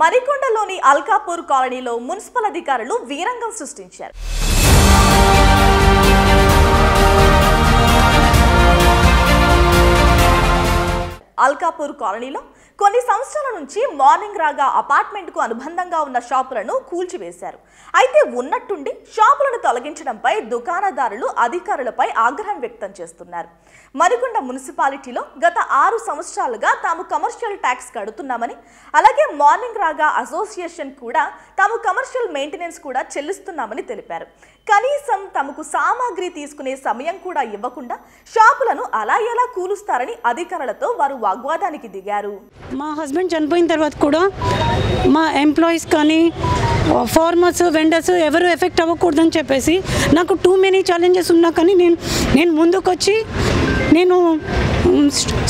మరికొండలోని అల్కాపూర్ కాలనీలో మున్సిపల్ అధికారులు వీరంగం సృష్టించారు. అల్కాపూర్ కాలనీలో కొన్ని సంవత్సరాల నుంచి మార్నింగ్ రాగా అపార్ట్మెంట్ కు అనుబంధంగా ఉన్న షాపులను కూల్చివేశారు. అయితే ఉన్నట్టుండి షాపులను తొలగించడంపై దుకాణదారులు అధికారులపై ఆగ్రహం వ్యక్తం చేస్తున్నారు. మరికొండ మున్సిపాలిటీలో గత 6 సంవత్సరాలుగా తాము కమర్షియల్ ట్యాక్స్ కడుతున్నామని, అలాగే మార్నింగ్ రాగా అసోసియేషన్ కూడా తాము కమర్షియల్ మెయింటెనెన్స్ కూడా చెల్లిస్తున్నామని తెలిపారు. కనీసం తమకు సామాగ్రి తీసుకునే సమయం కూడా ఇవ్వకుండా షాపులను అలా ఎలా కూలుస్తారని అధికారులతో వారు వాగ్వాదానికి దిగారు. మా హస్బెండ్ చనిపోయిన తర్వాత కూడా మా ఎంప్లాయీస్ కానీ ఫార్మర్స్ వెండర్స్ ఎవరు ఎఫెక్ట్ అవ్వకూడదని చెప్పేసి నాకు టూ మెనీ ఛాలెంజెస్ ఉన్నా కానీ నేను ముందుకొచ్చి నేను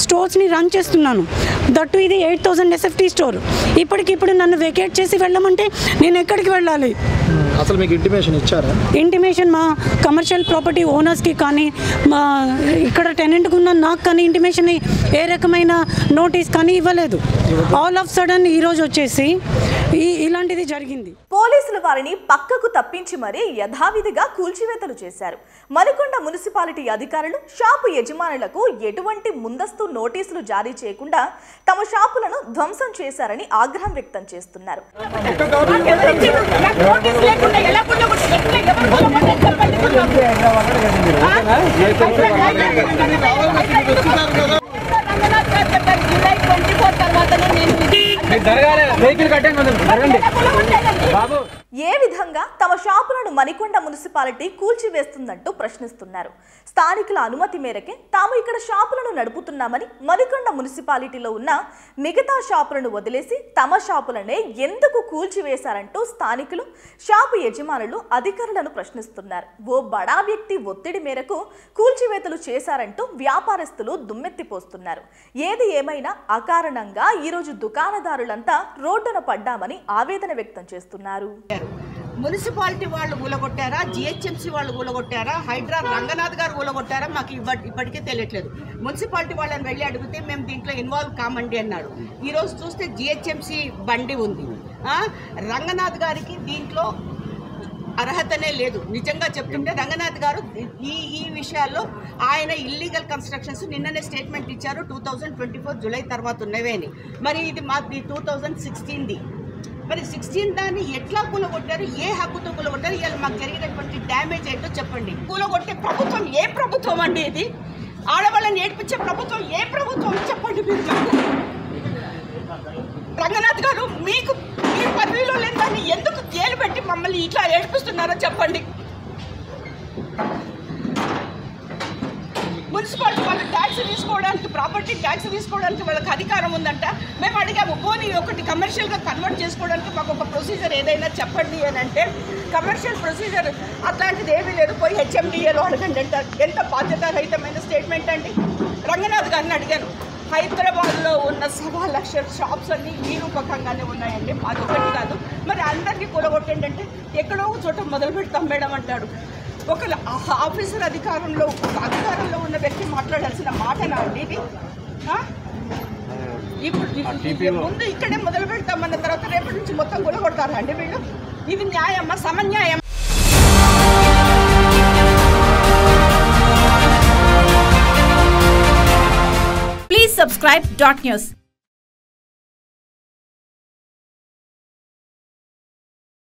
స్టోర్స్ని రన్ చేస్తున్నాను. దట్టు ఇది 8000 SFT స్టోర్. ఇప్పటికిప్పుడు నన్ను వెకేట్ చేసి వెళ్ళమంటే నేను ఎక్కడికి వెళ్ళాలి? అసలు మీకు ఇంటిమేషన్ ఇచ్చారా? ఇంటిమేషన్ మా కమర్షియల్ ప్రాపర్టీ ఓనర్స్కి కానీ మా ఇక్కడ టెనెంట్కి ఉన్న నాకు కానీ ఇంటిమేషన్ ఏ రకమైన నోటీస్ కానీ ఇవ్వలేదు. ఆల్ ఆఫ్ సడన్ ఈరోజు వచ్చేసి ఇలాంటిది జరిగింది. పోలీసులు వారిని పక్కకు తప్పించి మరీ యథావిధిగా కూల్చివేతలు చేశారు. మరికొండ మున్సిపాలిటీ అధికారులు షాపు యజమానులకు ఎటువంటి ముందస్తు నోటీసులు జారీ చేయకుండా తమ షాపులను ధ్వంసం చేశారని ఆగ్రహం వ్యక్తం చేస్తున్నారు. ఏ విధంగా తమ షాపులను మరికొండ మున్సిపాలిటీ కూల్చివేస్తుందంటూ ప్రశ్నిస్తున్నారు. స్థానికుల అనుమతి మేరకే తాము ఇక్కడ షాపులను నడుపుతున్నామని, మరికొండ మున్సిపాలిటీలో ఉన్న మిగతా షాపులను వదిలేసి తమ షాపులనే ఎందుకు కూల్చివేశారంటూ స్థానికులు, షాపు యజమానులు అధికారులను ప్రశ్నిస్తున్నారు. ఓ బడా వ్యక్తి ఒత్తిడి మేరకు కూల్చివేతలు చేశారంటూ వ్యాపారస్తులు దుమ్మెత్తిపోస్తున్నారు. ఏది ఏమైనా అకారణంగా ఈరోజు దుకాణదారులంతా రోడ్డున పడ్డామని ఆవేదన వ్యక్తం చేస్తున్నారు. మున్సిపాలిటీ వాళ్ళు ఊలగొట్టారా, జిహెచ్ఎంసీ వాళ్ళు ఊలగొట్టారా, హైడ్రా రంగనాథ్ గారు ఊలగొట్టారా మాకు ఇప్పటికే తెలియట్లేదు. మున్సిపాలిటీ వాళ్ళని వెళ్ళి అడిగితే మేము దీంట్లో ఇన్వాల్వ్ కామండి అన్నాడు. ఈరోజు చూస్తే జిహెచ్ఎంసీ బండి ఉంది. రంగనాథ్ గారికి దీంట్లో అర్హతనే లేదు. నిజంగా చెప్తుంటే రంగనాథ్ గారు ఈ విషయాల్లో ఆయన ఇల్లీగల్ కన్స్ట్రక్షన్స్ నిన్ననే స్టేట్మెంట్ ఇచ్చారు 2024 జూలై తర్వాత ఉన్నవే అని. మరి ఇది మాది 2016ది. మరి 16 దాన్ని ఎట్లా కూలగొట్టారు, ఏ హక్కుతో కూలగొట్టారు, ఇవాళ మాకు జరిగినటువంటి డ్యామేజ్ ఏంటో చెప్పండి. కూలగొట్టే ప్రభుత్వం ఏ ప్రభుత్వం అండి? ఇది ఆడవాళ్ళని ఏడ్పించే ప్రభుత్వం ఏ ప్రభుత్వం చెప్పండి మీరు. రంగనాథ్ గారు మీకు మీ పదవిలో లేని దాన్ని ఎందుకు జైలు పెట్టి మమ్మల్ని ఇట్లా ఏడిపిస్తున్నారో చెప్పండి. మున్సిపాలిటీ వాళ్ళు ట్యాక్స్ తీసుకోవడానికి, ప్రాపర్టీ ట్యాక్స్ తీసుకోవడానికి వాళ్ళకి అధికారం ఉందంట. మేము అడిగాము, పోనీ ఒకటి కమర్షియల్గా కన్వర్ట్ చేసుకోవడానికి మాకు ఒక ప్రొసీజర్ ఏదైనా చెప్పండి అని అంటే కమర్షియల్ ప్రొసీజర్ అట్లాంటిది ఏమీ లేదు, పోయి హెచ్ఎండిఏలో అడగండి అంటారు. ఎంత బాధ్యతారహితమైన స్టేట్మెంట్ అండి. రంగనాథ్ గారిని అడిగాను, హైదరాబాద్లో ఉన్న 1.25 లక్షల షాప్స్ అన్నీ ఈ రూపకంగానే ఉన్నాయండి, అది ఒకటి కాదు. మరి అందరినీ కూలగొట్టండి అంటే ఎక్కడో చోట మొదలు పెడతాం మేడం అంటాడు. ఒక ఆఫీసర్ అధికారంలో ఉన్న వ్యక్తి మాట్లాడాల్సిన మాటనా అండి ఇది? ఇప్పుడు ముందు ఇక్కడే మొదలు పెడతామన్న తర్వాత రేపటి నుంచి మొత్తం కూలగొడతారా అండి వీళ్ళు? ఇది న్యాయమా, సమన్యాయం? Please subscribe .news.